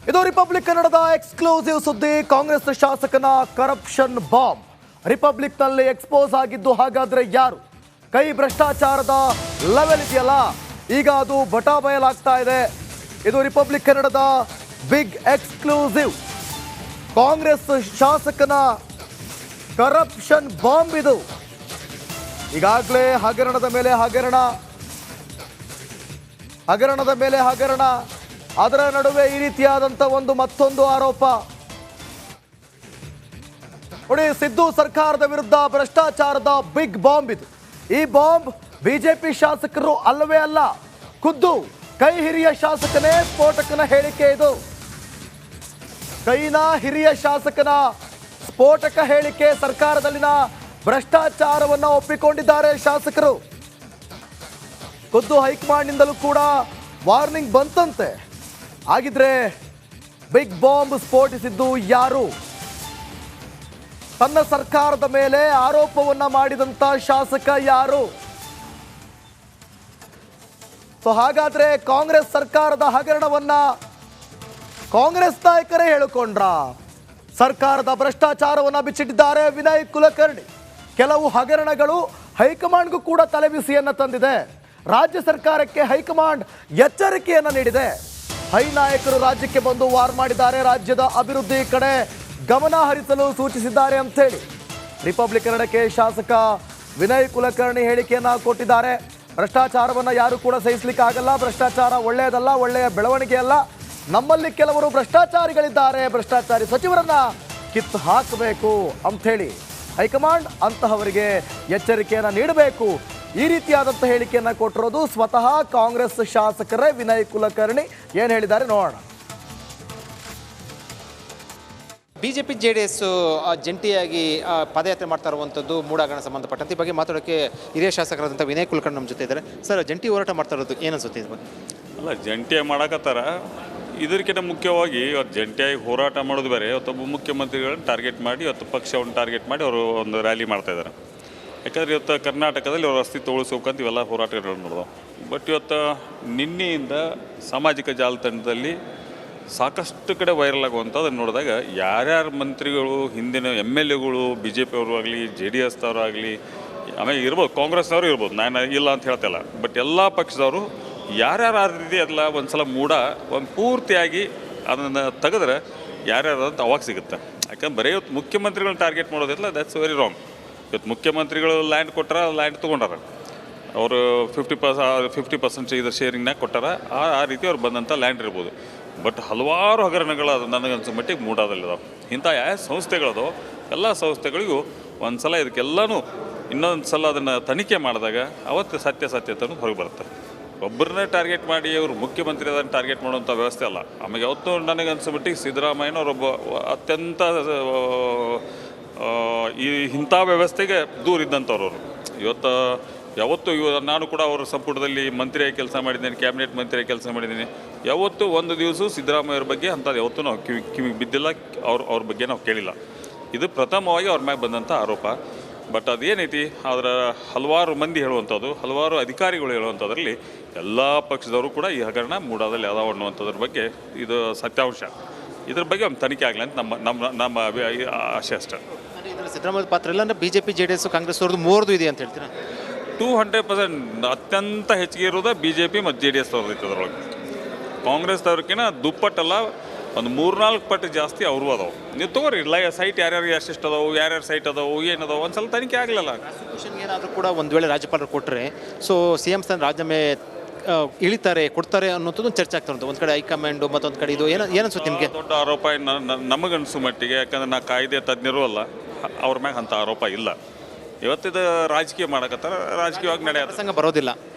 ಇದು ರಿಪಬ್ಲಿಕ್ ಕನ್ನಡದ ಎಕ್ಸ್ಕ್ಲೂಸಿವ್ ಸುದ್ದಿ. ಕಾಂಗ್ರೆಸ್ ಶಾಸಕನ ಕರಪ್ಷನ್ ಬಾಂಬ್ ರಿಪಬ್ಲಿಕ್ನಲ್ಲಿ ಎಕ್ಸ್ಪೋಸ್ ಆಗಿದ್ದು ಹಾಗಾದ್ರೆ ಯಾರು? ಕೈ ಭ್ರಷ್ಟಾಚಾರದ ಲೆವೆಲ್ ಇದೆಯಲ್ಲ, ಈಗ ಅದು ಬಟಾ ಬಯಲಾಗ್ತಾ ಇದೆ. ಇದು ರಿಪಬ್ಲಿಕ್ ಕನ್ನಡದ ಬಿಗ್ ಎಕ್ಸ್ಕ್ಲೂಸಿವ್. ಕಾಂಗ್ರೆಸ್ ಶಾಸಕನ ಕರಪ್ಷನ್ ಬಾಂಬ್ ಇದು. ಈಗಾಗಲೇ ಹಗರಣದ ಮೇಲೆ ಹಗರಣ, ಅದರ ನಡುವೆ ಈ ರೀತಿಯಾದಂಥ ಮತ್ತೊಂದು ಆರೋಪ ನೋಡಿ. ಸಿದ್ದು ಸರ್ಕಾರದ ವಿರುದ್ಧ ಭ್ರಷ್ಟಾಚಾರದ ಬಿಗ್ ಬಾಂಬ್ ಇದು. ಈ ಬಾಂಬ್ ಬಿಜೆಪಿ ಶಾಸಕರು ಅಲ್ಲವೇ ಅಲ್ಲ, ಖುದ್ದು ಕೈ ಹಿರಿಯ ಶಾಸಕನೇ ಸ್ಫೋಟಕನ ಹೇಳಿಕೆ ಇದು. ಕೈನ ಹಿರಿಯ ಶಾಸಕನ ಸ್ಫೋಟಕ ಹೇಳಿಕೆ. ಸರ್ಕಾರದಲ್ಲಿನ ಭ್ರಷ್ಟಾಚಾರವನ್ನ ಒಪ್ಪಿಕೊಂಡಿದ್ದಾರೆ ಶಾಸಕರು. ಖುದ್ದು ಹೈಕಮಾಂಡ್ನಿಂದಲೂ ಕೂಡ ವಾರ್ನಿಂಗ್ ಬಂತಂತೆ. ಹಾಗಿದ್ರೆ ಬಿಗ್ ಬಾಂಬ್ ಸ್ಫೋಟಿಸಿದ್ದು ಯಾರು? ತನ್ನ ಸರ್ಕಾರದ ಮೇಲೆ ಆರೋಪವನ್ನ ಮಾಡಿದಂತ ಶಾಸಕ ಯಾರು? ಸೊ ಹಾಗಾದ್ರೆ ಕಾಂಗ್ರೆಸ್ ಸರ್ಕಾರದ ಹಗರಣವನ್ನ ಕಾಂಗ್ರೆಸ್ ನಾಯಕರೇ ಹೇಳಿಕೊಂಡ್ರ? ಸರ್ಕಾರದ ಭ್ರಷ್ಟಾಚಾರವನ್ನ ಬಿಚ್ಚಿಟ್ಟಿದ್ದಾರೆ ವಿನಯ್ ಕುಲಕರ್ಣಿ. ಕೆಲವು ಹಗರಣಗಳು ಹೈಕಮಾಂಡ್ಗೂ ಕೂಡ ತಲೆಬಿಸಿಯನ್ನ ತಂದಿದೆ. ರಾಜ್ಯ ಸರ್ಕಾರಕ್ಕೆ ಹೈಕಮಾಂಡ್ ಎಚ್ಚರಿಕೆಯನ್ನ ನೀಡಿದೆ. ಹೈ ನಾಯಕರು ರಾಜ್ಯಕ್ಕೆ ಬಂದು ವಾರ್ ಮಾಡಿದ್ದಾರೆ. ರಾಜ್ಯದ ಅಭಿವೃದ್ಧಿ ಕಡೆ ಗಮನ ಹರಿಸಲು ಸೂಚಿಸಿದ್ದಾರೆ ಅಂತ ಹೇಳಿ ರಿಪಬ್ಲಿಕ್ ಕನ್ನಡಕ್ಕೆ ಶಾಸಕ ವಿನಯ್ ಕುಲಕರ್ಣಿ ಹೇಳಿಕೆಯನ್ನ ಕೊಟ್ಟಿದ್ದಾರೆ. ಭ್ರಷ್ಟಾಚಾರವನ್ನ ಯಾರು ಕೂಡ ಸಹಿಸಲಿಕ್ಕೆ ಆಗಲ್ಲ. ಭ್ರಷ್ಟಾಚಾರ ಒಳ್ಳೆಯದಲ್ಲ, ಒಳ್ಳೆಯ ಬೆಳವಣಿಗೆ ಅಲ್ಲ. ನಮ್ಮಲ್ಲಿ ಕೆಲವರು ಭ್ರಷ್ಟಾಚಾರಿಗಳಿದ್ದಾರೆ, ಭ್ರಷ್ಟಾಚಾರಿ ಸಚಿವರನ್ನ ಕಿತ್ತು ಹಾಕಬೇಕು ಅಂಥೇಳಿ ಹೈಕಮಾಂಡ್ ಅಂತಹವರಿಗೆ ಎಚ್ಚರಿಕೆಯನ್ನ ನೀಡಬೇಕು. ಈ ರೀತಿಯಾದಂಥ ಹೇಳಿಕೆಯನ್ನ ಕೊಟ್ಟಿರೋದು ಸ್ವತಃ ಕಾಂಗ್ರೆಸ್ ಶಾಸಕರೇ. ವಿನಯ್ ಕುಲಕರ್ಣಿ ಏನು ಹೇಳಿದ್ದಾರೆ ನೋಡೋಣ. ಬಿಜೆಪಿ JDS ಜಂಟಿಯಾಗಿ ಪಾದಯಾತ್ರೆ ಮಾಡ್ತಾ ಇರುವಂಥದ್ದು ಮೂಡ ಹಗರಣ ಸಂಬಂಧಪಟ್ಟಂತೆ ಈ ಬಗ್ಗೆ ಮಾತಾಡೋಕ್ಕೆ ಹಿರಿಯ ಶಾಸಕರಾದಂಥ ವಿನಯ್ ಕುಲಕರ್ಣಿ ನಮ್ಮ ಜೊತೆ ಇದ್ದಾರೆ. ಸರ್, ಜಂಟಿ ಹೋರಾಟ ಮಾಡ್ತಾ ಇರೋದು ಏನನ್ಸುತ್ತೆ ಇದು ಬಗ್ಗೆ? ಅಲ್ಲ, ಜಂಟಿಯಾಗಿ ಮಾಡಕತ್ತಾರ. ಇದಕ್ಕಿಂತ ಮುಖ್ಯವಾಗಿ ಇವತ್ತು ಜಂಟಿಯಾಗಿ ಹೋರಾಟ ಮಾಡೋದು ಬೇರೆ. ಇವತ್ತೊಬ್ಬ ಮುಖ್ಯಮಂತ್ರಿಗಳನ್ನ ಟಾರ್ಗೆಟ್ ಮಾಡಿ, ಇವತ್ತು ಪಕ್ಷವನ್ನು ಟಾರ್ಗೆಟ್ ಮಾಡಿ ಅವರು ಒಂದು ರ್ಯಾಲಿ ಮಾಡ್ತಾ ಇದ್ದಾರೆ. ಯಾಕಂದರೆ ಇವತ್ತು ಕರ್ನಾಟಕದಲ್ಲಿ ಅವ್ರ ಅಸ್ತಿತ್ವ ಉಳಿಸ್ಬೇಕಂತ ಇವೆಲ್ಲ ಹೋರಾಟಗಳು ನಡೆದವು. ಬಟ್ ಇವತ್ತು ನಿನ್ನೆಯಿಂದ ಸಾಮಾಜಿಕ ಜಾಲತಾಣದಲ್ಲಿ ಸಾಕಷ್ಟು ಕಡೆ ವೈರಲ್ ಆಗುವಂಥದ್ದು ನೋಡಿದಾಗ ಯಾರ್ಯಾರು ಮಂತ್ರಿಗಳು, ಹಿಂದಿನ MLAಗಳು, BJP ಅವರು ಆಗಲಿ, JDSದವರು ಆಗಲಿ, ಆಮೇಲೆ ಇರ್ಬೋದು ಕಾಂಗ್ರೆಸ್ನವರು ಇರ್ಬೋದು, ನಾನು ಇಲ್ಲ ಅಂತ ಹೇಳ್ತಿಲ್ಲ, ಬಟ್ ಎಲ್ಲ ಪಕ್ಷದವರು ಯಾರ್ಯಾರು ಆ ರೀತಿ ಅದಲ್ಲ ಒಂದು ಸಲ ಒಂದು ಪೂರ್ತಿಯಾಗಿ ಅದನ್ನು ತೆಗೆದ್ರೆ ಯಾರ್ಯಾರು ಅಂತ ಅವಾಗ ಸಿಗುತ್ತೆ. ಯಾಕಂದ್ರೆ ಬರೀ ಇವತ್ತು ಮುಖ್ಯಮಂತ್ರಿಗಳನ್ನ ಟಾರ್ಗೆಟ್ ಮಾಡೋದಿಲ್ಲ, ದ್ಯಾಟ್ಸ್ ವೆರಿ ರಾಂಗ್. ಇವತ್ತು ಮುಖ್ಯಮಂತ್ರಿಗಳು ಲ್ಯಾಂಡ್ ಕೊಟ್ಟಾರ, ಲ್ಯಾಂಡ್ ತೊಗೊಂಡಾರ, ಅವರು 50% ಇದರ ಶೇರಿಂಗ್ನಾಗ ಕೊಟ್ಟಾರ. ಆ ರೀತಿ ಅವ್ರು ಬಂದಂಥ ಲ್ಯಾಂಡ್ ಇರ್ಬೋದು. ಬಟ್ ಹಲವಾರು ಹಗರಣಗಳು ಅದು ನನಗನ್ಸೋ ಮಟ್ಟಿಗೆ ಮೂಡಾದಲ್ಲಿದಾವೆ. ಇಂಥ ಯಾವ ಸಂಸ್ಥೆಗಳದೋ ಎಲ್ಲ ಸಂಸ್ಥೆಗಳಿಗೂ ಒಂದು ಸಲ ಇದಕ್ಕೆಲ್ಲನೂ ಇನ್ನೊಂದು ಸಲ ಅದನ್ನು ತನಿಖೆ ಮಾಡಿದಾಗ ಅವತ್ತು ಸತ್ಯತೆ ಹೊರಗೆ ಬರುತ್ತೆ. ಒಬ್ಬರನ್ನೇ ಟಾರ್ಗೆಟ್ ಮಾಡಿ ಅವರು ಮುಖ್ಯಮಂತ್ರಿ ಅದನ್ನು ಟಾರ್ಗೆಟ್ ಮಾಡುವಂಥ ವ್ಯವಸ್ಥೆ ಅಲ್ಲ. ಆಮೇಲೆ ಯಾವತ್ತೂ ನನಗನ್ಸೋ ಮಟ್ಟಿಗೆ ಸಿದ್ದರಾಮಯ್ಯನವರೊಬ್ಬ ಅತ್ಯಂತ ಇಂಥ ವ್ಯವಸ್ಥೆಗೆ ದೂರ ಇದ್ದಂಥವ್ರು. ಇವತ್ತು ಯಾವತ್ತೂ ನಾನು ಕೂಡ ಅವರ ಸಂಪುಟದಲ್ಲಿ ಮಂತ್ರಿಯಾಗಿ ಕೆಲಸ ಮಾಡಿದ್ದೀನಿ, ಕ್ಯಾಬಿನೆಟ್ ಮಂತ್ರಿಯಾಗಿ ಕೆಲಸ ಮಾಡಿದ್ದೀನಿ. ಯಾವತ್ತೂ ಒಂದು ದಿವಸ ಸಿದ್ದರಾಮಯ್ಯವ್ರ ಬಗ್ಗೆ ಅಂಥದ್ದು ಯಾವತ್ತೂ ನಾವು ಕಿವಿಗೆ ಬಿದ್ದಿಲ್ಲ, ಅವ್ರ ಬಗ್ಗೆ ನಾವು ಕೇಳಿಲ್ಲ. ಇದು ಪ್ರಥಮವಾಗಿ ಅವ್ರ ಮ್ಯಾಗೆ ಬಂದಂಥ ಆರೋಪ. ಬಟ್ ಅದೇನೈತಿ, ಅದರ ಹಲವಾರು ಮಂದಿ ಹೇಳುವಂಥದ್ದು, ಹಲವಾರು ಅಧಿಕಾರಿಗಳು ಹೇಳುವಂಥದ್ರಲ್ಲಿ ಎಲ್ಲ ಪಕ್ಷದವರು ಕೂಡ ಈ ಹಗರಣ ಮೂಡಾದಲ್ಲಿ ಅದಾವ ಅನ್ನುವಂಥದ್ರ ಬಗ್ಗೆ ಇದು ಸತ್ಯಾಂಶ. ಇದ್ರ ಬಗ್ಗೆ ಒಂದು ತನಿಖೆ ಆಗಲಿ ಅಂತ ನಮ್ಮ ಆಶೆ ಅಷ್ಟೇ. ಸಿದ್ದರಾಮಯ್ಯ ಪಾತ್ರ ಇಲ್ಲ ಅಂದರೆ BJP JDS ಕಾಂಗ್ರೆಸ್ ಅವ್ರದ್ದು ಮೂರದು ಇದೆ ಅಂತ ಹೇಳ್ತೀರಾ? 200% ಅತ್ಯಂತ ಹೆಚ್ಚಿಗೆ ಇರೋದು BJP ಮತ್ತು JDS ಅವ್ರದ್ದು ಇತ್ತು. ಅದರೊಳಗೆ ಕಾಂಗ್ರೆಸ್ದವ್ರಿಗಿನ ದುಪ್ಪಟ್ಟಲ್ಲ, ಒಂದು 3-4 ಪಟ್ಟು ಜಾಸ್ತಿ ಅವರು ಅದಾವೆ. ನೀವು ತೊಗೋರಿ ಸೈಟ್ ಯಾರ್ಯಾರು ಎಷ್ಟೆಷ್ಟು ಅದಾವೆ, ಯಾರ್ಯಾರು ಸೈಟ್ ಅದಾವೆ, ಏನದಾವೆ, ಒಂದು ಸಲ ತನಿಖೆ ಆಗಲಿಲ್ಲ. ಕಾನ್ಸ್ಟಿಟ್ಯೂಷನ್ಗೆ ಏನಾದರೂ ಕೂಡ ಒಂದು ವೇಳೆ ರಾಜ್ಯಪಾಲರು ಕೊಟ್ಟರೆ ಸೊ CM ಸ್ಥಾನ ರಾಜೀನಾಮೆ ಕೊಡ್ತಾರೆ ಅನ್ನೋದು ಚರ್ಚೆ ಆಗ್ತಾ ಉಂಟು. ಒಂದು ಕಡೆ ಹೈಕಮಾಂಡು, ಮತ್ತೊಂದು ಕಡೆ ಇದು ಏನನ್ಸುತ್ತೆ ನಿಮಗೆ? ದೊಡ್ಡ ಆರೋಪ ನಮಗನ್ಸು ಮಟ್ಟಿಗೆ, ಯಾಕಂದ್ರೆ ನಾ ಕಾಯ್ದೆ ತಜ್ಞರು ಅಲ್ಲ, ಅವ್ರ ಮ್ಯಾಗ ಅಂಥ ಆರೋಪ ಇಲ್ಲ. ಇವತ್ತಿದು ರಾಜಕೀಯ ಮಾಡಕತ್ತಾರ, ರಾಜಕೀಯವಾಗಿ ನಡೆಯೋದು ಸಂಘ ಬರೋದಿಲ್ಲ,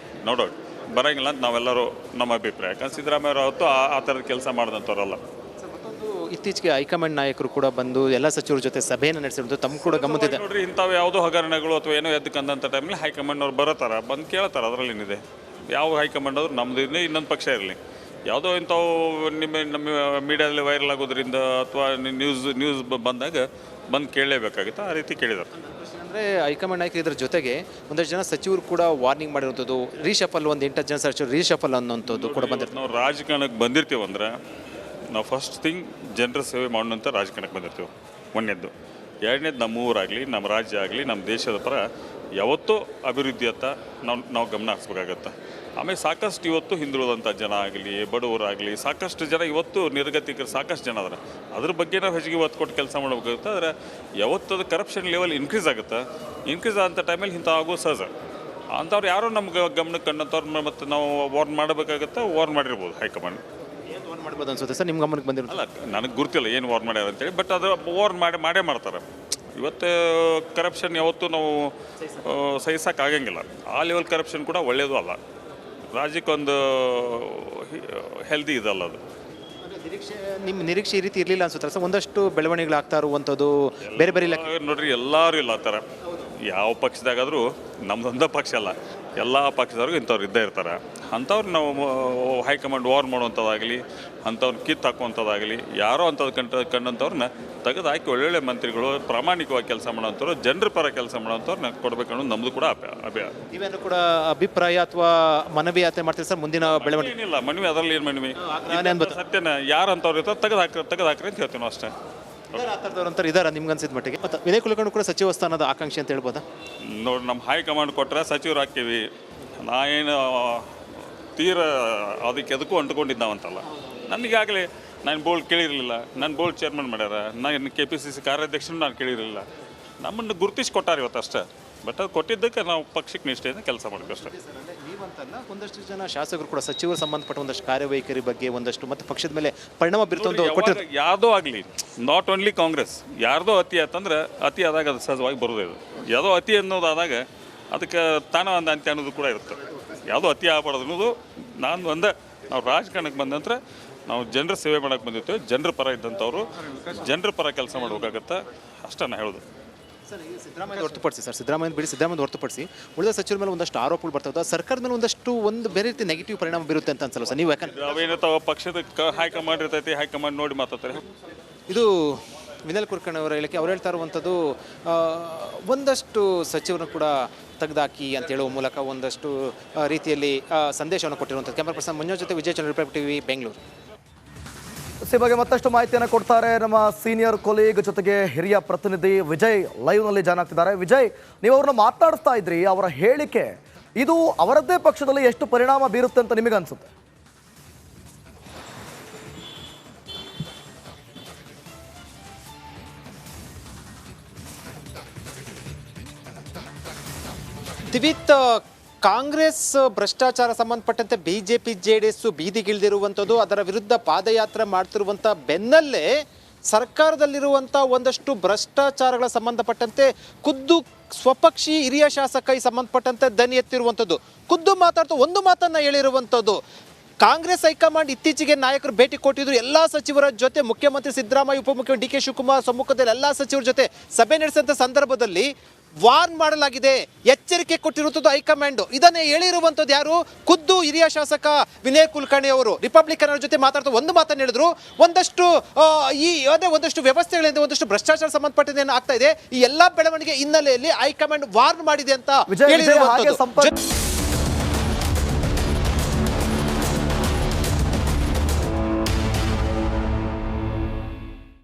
ನೋ ಡೌಟ್ ಬರೋಂಗಿಲ್ಲ ಅಂತ ನಾವೆಲ್ಲರೂ ನಮ್ಮ ಅಭಿಪ್ರಾಯ. ಯಾಕಂದ್ರೆ ಸಿದ್ದರಾಮಯ್ಯ ಅವತ್ತು ಆ ಥರದ ಕೆಲಸ ಮಾಡಿದಂಥವ್ರಲ್ಲ. ಮತ್ತೊಂದು ಇತ್ತೀಚೆಗೆ ಹೈಕಮಾಂಡ್ ನಾಯಕರು ಕೂಡ ಬಂದು ಎಲ್ಲ ಸಚಿವರ ಜೊತೆ ಸಭೆಯನ್ನು ನಡೆಸಿರೋದು ತಮ್ಮ ಕೂಡ ಗಮನಿಸಿದೆ ನೋಡ್ರಿ. ಇಂಥವು ಯಾವುದೋ ಹಗರಣಗಳು ಅಥವಾ ಏನೋ ಎದ್ದಕ್ಕಂದಂಥ ಟೈಮಲ್ಲಿ ಹೈಕಮಾಂಡ್ನವ್ರು ಬರೋತಾರ, ಬಂದು ಕೇಳ್ತಾರೆ. ಅದರಲ್ಲಿ ಏನಿದೆ, ಯಾವ ಹೈಕಮಾಂಡ್ ಆದರೂ ನಮ್ಮದು ಇನ್ನೊಂದು ಪಕ್ಷ ಇರಲಿ, ಯಾವುದೋ ಇಂಥವು ನಮ್ಮ ಮೀಡಿಯಾದಲ್ಲಿ ವೈರಲ್ ಆಗೋದ್ರಿಂದ ಅಥವಾ ನ್ಯೂಸ್ ಬಂದಾಗ ಬಂದು ಕೇಳಲೇಬೇಕಾಗುತ್ತೆ. ಆ ರೀತಿ ಕೇಳಿದ್ದಾರೆ. ಅಂದರೆ ಹೈಕಮಾಂಡ್ ನಾಯಕರು ಇದರ ಜೊತೆಗೆ ಒಂದಷ್ಟು ಜನ ಸಚಿವರು ಕೂಡ ವಾರ್ನಿಂಗ್ ಮಾಡಿರುವಂಥದ್ದು, ರೀಶಫಲ್ ಒಂದು 8 ಜನ ಸಚಿವರು ರೀಶಫಲ್ ಅನ್ನೋಂಥದ್ದು ಕೂಡ ಬಂದಿರ್ತಾರೆ. ನಾವು ರಾಜಕಾರಣಕ್ಕೆ ಬಂದಿರ್ತೀವಂದ್ರೆ ನಾವು ಫಸ್ಟ್ ಥಿಂಗ್ ಜನರ ಸೇವೆ ಮಾಡೋಣಂತ ರಾಜಕಾರಣಕ್ಕೆ ಬಂದಿರ್ತೀವಿ. ಒಂದನೇದ್ದು. ಎರಡನೇದು ನಮ್ಮ ಊರಾಗಲಿ, ನಮ್ಮ ರಾಜ್ಯ ಆಗಲಿ, ನಮ್ಮ ದೇಶದ ಪರ ಯಾವತ್ತೂ ಅಭಿವೃದ್ಧಿಯತ್ತ ನಾವು ಗಮನ ಹರಿಸ್ಬೇಕಾಗತ್ತೆ. ಆಮೇಲೆ ಸಾಕಷ್ಟು ಇವತ್ತು ಹಿಂದುಳಿದಂಥ ಜನ ಆಗಲಿ, ಬಡವರಾಗಲಿ, ಸಾಕಷ್ಟು ಜನ ಇವತ್ತು ನಿರ್ಗತಿಕರು ಸಾಕಷ್ಟು ಜನ ಅದಾರೆ. ಅದ್ರ ಬಗ್ಗೆ ನಾವು ಹೆಚ್ಚಿಗೆ ಒತ್ತು ಕೊಟ್ಟು ಕೆಲಸ ಮಾಡಬೇಕಾಗುತ್ತೆ. ಆದರೆ ಯಾವತ್ತದು ಕರಪ್ಷನ್ ಲೆವೆಲ್ ಇನ್ಕ್ರೀಸ್ ಆಗುತ್ತೆ. ಇನ್ಕ್ರೀಸ್ ಆದಂಥ ಟೈಮಲ್ಲಿ ಇಂಥ ಆಗೋ ಸಹಜ. ಅಂಥವ್ರು ಯಾರೋ ನಮ್ಗೆ ಗಮನಕ್ಕೆ ಕಂಡಂಥವ್ರು ಮತ್ತು ನಾವು ವಾರ್ನ್ ಮಾಡಬೇಕಾಗತ್ತೆ. ವಾರ್ನ್ ಮಾಡಿರ್ಬೋದು ಹೈಕಮಾಂಡ್. ಏನು ವಾರ್ನ್ ಮಾಡ್ಬೋದು ಅನ್ಸುತ್ತೆ ಸರ್ ನಿಮ್ಮ ಗಮನಕ್ಕೆ ಬಂದಿರೋದು? ಅಲ್ಲ, ನನಗೆ ಗೊತ್ತಿಲ್ಲ ಏನು ವಾರ್ನ್ ಮಾಡ್ಯಾರ ಅಂತೇಳಿ. ಬಟ್ ಅದು ವಾರ್ನ್ ಮಾಡೇ ಮಾಡ್ತಾರೆ. ಇವತ್ತು ಕರಪ್ಷನ್ ಯಾವತ್ತೂ ನಾವು ಸಹಿಸೋಕ್ಕಾಗಂಗಿಲ್ಲ. ಆ ಲೆವೆಲ್ ಕರಪ್ಷನ್ ಕೂಡ ಒಳ್ಳೆಯದು ಅಲ್ಲ. ರಾಜ್ಯಕ್ಕೊಂದು ಹೆಲ್ದಿ ಇದಲ್ಲ ಅದು. ನಿಮ್ಮ ನಿರೀಕ್ಷೆ ಈ ರೀತಿ ಇರಲಿಲ್ಲ ಅನ್ಸುತ್ತೆ ಸರ್. ಒಂದಷ್ಟು ಬೆಳವಣಿಗೆಗಳಾಗ್ತಾ ಇರುವಂಥದ್ದು ಬೇರೆ ಬೇರೆ ಇಲಾಖೆ ನೋಡ್ರಿ, ಎಲ್ಲರೂ ಇಲ್ಲ ಆ ಥರ. ಯಾವ ಪಕ್ಷದಾಗಾದರೂ ನಮ್ದೊಂದೇ ಪಕ್ಷ ಅಲ್ಲ, ಎಲ್ಲ ಪಕ್ಷದವ್ರಿಗೂ ಇಂಥವ್ರು ಇದ್ದೇ ಇರ್ತಾರೆ. ಅಂಥವ್ರು ನಾವು ಹೈಕಮಾಂಡ್ ವಾರ್ ಮಾಡುವಂಥದ್ದಾಗಲಿ, ಅಂಥವ್ರನ್ನ ಕಿತ್ತು ಹಾಕುವಂಥದ್ದಾಗಲಿ, ಯಾರೋ ಅಂಥದ್ದು ಕಂಡಂಥವ್ರನ್ನ ತೆಗೆದು ಹಾಕಿ ಒಳ್ಳೊಳ್ಳೆ ಮಂತ್ರಿಗಳು, ಪ್ರಾಮಾಣಿಕವಾಗಿ ಕೆಲಸ ಮಾಡೋಂಥವ್ರು, ಜನರ ಪರ ಕೆಲಸ ಮಾಡೋಂಥವ್ರನ್ನ ಕೊಡಬೇಕನ್ನೋದು ನಮ್ಮದು ಕೂಡ ನೀವೇನು ಕೂಡ ಅಭಿಪ್ರಾಯ ಅಥವಾ ಮನವಿ ಯಾತ್ರೆ ಮಾಡ್ತೀರಿ ಸರ್ ಮುಂದಿನ ಬೆಳವಣಿಗೆ? ಏನಿಲ್ಲ ಮನವಿ, ಅದರಲ್ಲಿ ಏನು ಮನವಿ? ಸತ್ಯನ ಯಾರು ಅಂಥವ್ರು ಇರ್ತಾರೆ ತೆಗೆದು ಹಾಕ್ರಿ ಅಂತ ಹೇಳ್ತೀವಿ ನಾವು ಅಷ್ಟೇ. ಅಂತಾರೆ ಇದಾರ ನಿಮ್ಗೆ ಅನ್ಸಿದ ಮಟ್ಟಿಗೆ? ಮತ್ತು ವಿನಯ್ ಕುಲಕರ್ಣಿ ಕೂಡ ಸಚಿವ ಸ್ಥಾನದ ಆಕಾಂಕ್ಷಿ ಅಂತ ಹೇಳ್ಬೋದಾ? ನೋಡಿ, ನಮ್ಮ ಹೈಕಮಾಂಡ್ ಕೊಟ್ಟರೆ ಸಚಿವರು ಹಾಕೀವಿ. ನಾ ಏನು ತೀರ ಅದಕ್ಕೆ ಎದಕ್ಕೂ ಅಂಟ್ಕೊಂಡಿದ್ದಾವಂತಲ್ಲ. ನನಗಾಗಲಿ ನಾನು ಬೋಲ್ಡ್ ಕೇಳಿರಲಿಲ್ಲ. ನಾನು ಬೋಲ್ಡ್ ಚೇರ್ಮನ್ ಮಾಡ್ಯಾರ. ನಾನು KPCC ಕಾರ್ಯಾಧ್ಯಕ್ಷನೂ ನಾನು ಕೇಳಿರಲಿಲ್ಲ. ನಮ್ಮನ್ನು ಗುರುತಿಸಿ ಕೊಟ್ಟಾರೆ ಇವತ್ತು ಅಷ್ಟೇ. ಬಟ್ ಅದು ಕೊಟ್ಟಿದ್ದಕ್ಕೆ ನಾವು ಪಕ್ಷಕ್ಕೆ ನಿಷ್ಠೆಯಿಂದ ಕೆಲಸ ಮಾಡಬೇಕು ಅಷ್ಟೇ. ನೀವಂತಲ್ಲ, ಒಂದಷ್ಟು ಜನ ಶಾಸಕರು ಕೂಡ ಸಚಿವರು ಸಂಬಂಧಪಟ್ಟ ಒಂದಷ್ಟು ಕಾರ್ಯವೈಖರಿ ಬಗ್ಗೆ ಒಂದಷ್ಟು ಮತ್ತು ಪಕ್ಷದ ಮೇಲೆ ಪರಿಣಾಮ ಬೀರುತ್ತಂತ ಯಾವುದೋ ಆಗಲಿ, ನಾಟ್ ಓನ್ಲಿ ಕಾಂಗ್ರೆಸ್, ಯಾರ್ದೋ ಅತಿ ಆತಂದ್ರೆ ಅತಿ ಆದಾಗ ಅದು ಸಹಜವಾಗಿ ಬರೋದೇ. ಇದು ಯಾವುದೋ ಅತಿ ಅನ್ನೋದಾದಾಗ ಅದಕ್ಕೆ ತಾನ ಒಂದು ಅಂತ್ಯ ಅನ್ನೋದು ಕೂಡ ಇರುತ್ತೆ. ಯಾವುದೋ ಅತಿ ಆಗಬಾರ್ದು ಅನ್ನೋದು ನಾವು ರಾಜಕಾರಣಕ್ಕೆ ಬಂದ ನಂತರ ನಾವು ಜನರ ಸೇವೆ ಮಾಡೋಕ್ಕೆ ಬಂದಿರ್ತೀವಿ. ಜನರ ಪರ ಇದ್ದಂಥವ್ರು ಜನರ ಪರ ಕೆಲಸ ಮಾಡಬೇಕಾಗತ್ತೆ ಅಷ್ಟೇ ನಾ ಹೇಳೋದು. ಸರ್, ಸಿದ್ದರಾಮಯ್ಯ ಹೊರತುಪಡಿಸಿ ಸಿದ್ದರಾಮಯ್ಯ ಹೊರತುಪಡಿಸಿ ಉಳಿದ ಸಚಿವರ ಮೇಲೆ ಒಂದಷ್ಟು ಆರೋಪಗಳು ಬರ್ತವೆ. ಸರ್ಕಾರದ ಮೇಲೆ ಒಂದಷ್ಟು ಬೇರೆ ರೀತಿ ನೆಗೆಟಿವ್ ಪರಿಣಾಮ ಬೀರುತ್ತೆ ಅಂತ ಅನ್ಸಲ್ಲ ಸರ್ ನೀವು? ಯಾಕಂದ್ರೆ ಅವೇನಿರ್ತಾವ ಪಕ್ಷದ ಹೈಕಮಾಂಡ್ ಇರ್ತೈತಿ, ಹೈಕಮಾಂಡ್ ನೋಡಿ ಮಾತಾಡ್ತಾರೆ. ಇದು ವಿನಯ್ ಕುಲಕರ್ಣಿ ಅವರ ಹೇಳಿಕೆ. ಅವ್ರು ಹೇಳ್ತಾ ಇರುವಂಥದ್ದು ಒಂದಷ್ಟು ಸಚಿವರನ್ನು ಕೂಡ ತೆಗೆದಾಕಿ ಅಂತ ಹೇಳುವ ಮೂಲಕ ಒಂದಷ್ಟು ರೀತಿಯಲ್ಲಿ ಸಂದೇಶವನ್ನು ಕೊಟ್ಟಿರುವಂಥದ್ದು. ಕ್ಯಾಮರಾ ಪರ್ಸನ್ ಮಂಜು ಜೊತೆ ವಿಜಯ್ ಚಂದ್ರ, ರಿಪಬ್ಲಿಕ್ ಟಿವಿ, ಬೆಂಗಳೂರು. ಈ ಬಗ್ಗೆ ಮತ್ತಷ್ಟು ಮಾಹಿತಿಯನ್ನು ಕೊಡ್ತಾರೆ ನಮ್ಮ ಸೀನಿಯರ್ ಕೊಲೀಗ್ ಜೊತೆಗೆ ಹಿರಿಯ ಪ್ರತಿನಿಧಿ ವಿಜಯ್ ಲೈವ್ ನಲ್ಲಿ ಜಾಯ್ನ್ ಆಗ್ತಿದ್ದಾರೆ. ವಿಜಯ್, ನೀವು ಅವ್ರನ್ನ ಮಾತಾಡಿಸ್ತಾ ಇದ್ರಿ, ಅವರ ಹೇಳಿಕೆ ಇದು ಅವರದ್ದೇ ಪಕ್ಷದಲ್ಲಿ ಎಷ್ಟು ಪರಿಣಾಮ ಬೀರುತ್ತೆ ಅಂತ ನಿಮಗೆ ಅನ್ಸುತ್ತೆ? ದಿವಿತ್, ಕಾಂಗ್ರೆಸ್ ಭ್ರಷ್ಟಾಚಾರ ಸಂಬಂಧಪಟ್ಟಂತೆ BJP JDS ಬೀದಿಗಿಳಿದಿರುವಂಥದ್ದು, ಅದರ ವಿರುದ್ಧ ಪಾದಯಾತ್ರೆ ಮಾಡ್ತಿರುವಂಥ ಬೆನ್ನಲ್ಲೇ ಸರ್ಕಾರದಲ್ಲಿರುವಂಥ ಒಂದಷ್ಟು ಭ್ರಷ್ಟಾಚಾರಗಳ ಸಂಬಂಧಪಟ್ಟಂತೆ ಖುದ್ದು ಸ್ವಪಕ್ಷಿ ಹಿರಿಯ ಶಾಸಕ ಈ ಸಂಬಂಧಪಟ್ಟಂತೆ ದನಿ ಎತ್ತಿರುವಂಥದ್ದು, ಖುದ್ದು ಮಾತಾಡ್ತಾ ಒಂದು ಮಾತನ್ನು ಹೇಳಿರುವಂಥದ್ದು. ಕಾಂಗ್ರೆಸ್ ಹೈಕಮಾಂಡ್ ಇತ್ತೀಚೆಗೆ ನಾಯಕರು ಭೇಟಿ ಕೊಟ್ಟಿದ್ರು. ಎಲ್ಲ ಸಚಿವರ ಜೊತೆ ಮುಖ್ಯಮಂತ್ರಿ ಸಿದ್ದರಾಮಯ್ಯ, ಉಪಮುಖ್ಯಮಂತ್ರಿ DK ಶಿವಕುಮಾರ್ ಸಮ್ಮುಖದಲ್ಲಿ ಎಲ್ಲ ಸಚಿವರ ಜೊತೆ ಸಭೆ ನಡೆಸಿದಂಥ ಸಂದರ್ಭದಲ್ಲಿ ವಾರ್ನ್ ಮಾಡಲಾಗಿದೆ, ಎಚ್ಚರಿಕೆ ಕೊಟ್ಟಿರುವಂಥದ್ದು ಹೈಕಮಾಂಡ್. ಇದನ್ನೇ ಹೇಳಿರುವಂಥದ್ದು ಯಾರು? ಖುದ್ದು ಹಿರಿಯ ಶಾಸಕ ವಿನಯ್ ಕುಲಕರ್ಣಿ ಅವರು ರಿಪಬ್ಲಿಕನ್ ಜೊತೆ ಮಾತಾಡ್ತಾ ಒಂದು ಮಾತನ್ನು ಹೇಳಿದ್ರು. ಒಂದಷ್ಟು ಒಂದಷ್ಟು ವ್ಯವಸ್ಥೆಗಳಿಂದ ಒಂದಷ್ಟು ಭ್ರಷ್ಟಾಚಾರ ಸಂಬಂಧಪಟ್ಟದೇನು ಆಗ್ತಾ ಇದೆ, ಈ ಎಲ್ಲಾ ಬೆಳವಣಿಗೆ ಹಿನ್ನೆಲೆಯಲ್ಲಿ ಹೈಕಮಾಂಡ್ ವಾರ್ನ್ ಮಾಡಿದೆ ಅಂತ ಹೇಳಿರುವಂಥದ್ದು.